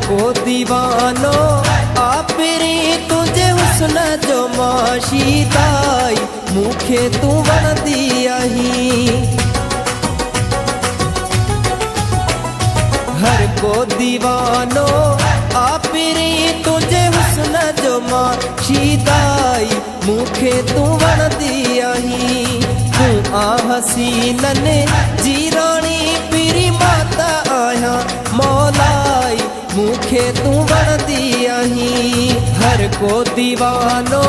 को दीवानो आपरी तुझे हुस्न जो माशीदाई मुखे तू बन दिया ही। हर को दीवानो आपरी तुझे हुस्न जो माशीदाई मुखे तू बन दिया ही। तू आ हसीनन जी रानी पीरी माता आया मौलाई मुखे तू बन दिया ही। हर को दीवानो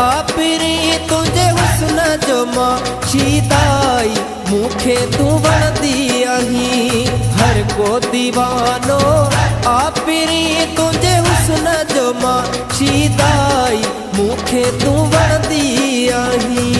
आपरी तुझे हुस्न जो माशीदाई मुखे तू बन दिया ही। हर को दीवानो आपरी तुझे हुस्न जो माशीदाई मुखे तू बन दिया ही।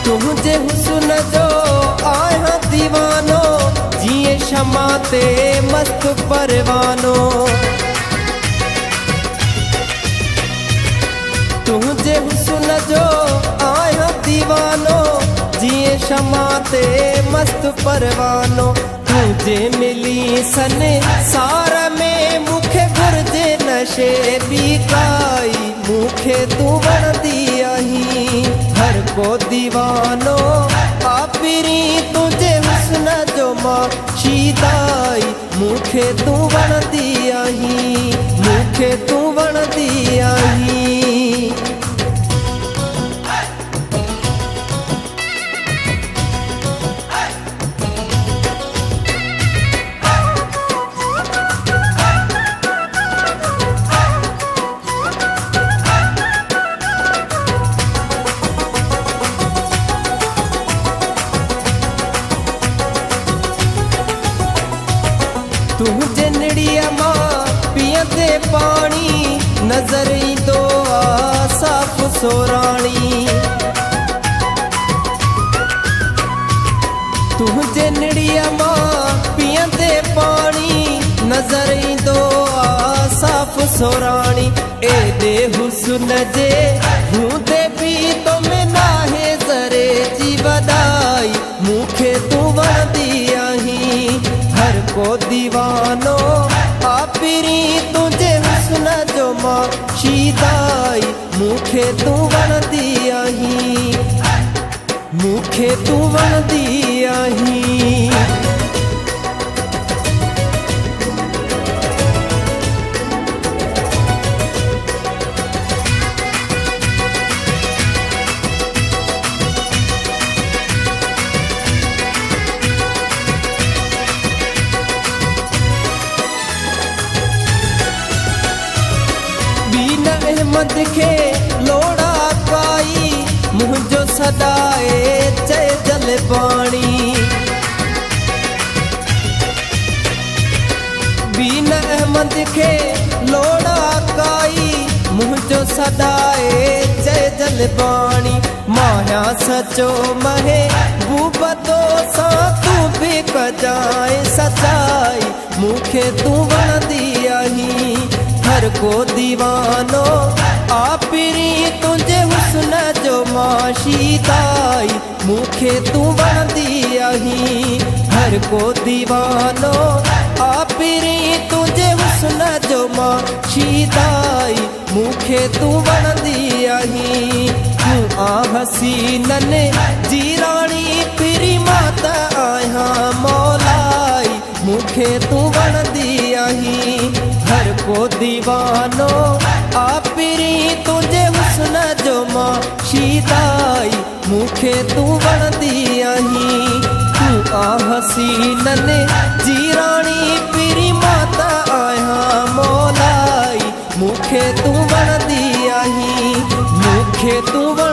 तुझे हुस्न जो आया दीवानो जिए शमाते मस्त परवानो। तुझे हुस्न जो आया दीवानो जिए शमाते मस्त परवानो। तुझे मिली सन सारा में मुखे गुरजे नशे बिकाई मुखे तू बन दिया ही। हर को दीवानो आपरी तुझे हुस्न जो माशीदाई मुखे तू बन दिया ही। मुखे तू बन दिया ही। तुझे निड़िया माँ पियते पानी नजर दो साफ सोरानी। तुझे निड़िया माँ पियते पानी नजर दो साफ सोरानी। ए दे हुस्न जे हूँ दे भी तो मैं नाहे जरे जी बदाई मुखे तू बन दिया ही। हर को दीवानो आपरी तुझे हुस्न जो माशीदाई मुखे तू बन दिया ही। मुखे तू बन दिया ही। अहमद खे लोड़ा काई मुझो सदाए चए जल पानी। बीन अहमद खे लोड़ा काई मुझो सदाए चए जल पानी। माया सचो महे बूबतो सा तू भी कजाए सचाई मुखे तू बन दिया ही। हर को दीवानो आपरी तुझे हुस्न जो माशीदाई मुखे तू बन दिया ही। हर को दीवानो आपरी तुझे हुस्न जो माशीदाई मुखे तू बन दिया ही। तू आ हसीनन जी रानी पीरी माता आया मौलाई मुखे तू बन दिया ही। हर को दीवानो आपरी तुझे हुस्न जो माशीदाई मुखे तू बन दिया ही। तू आ हसीनन जी रानी पीरी माता आया मौलाई मुखे तू बन दिया ही। मुखे तू बन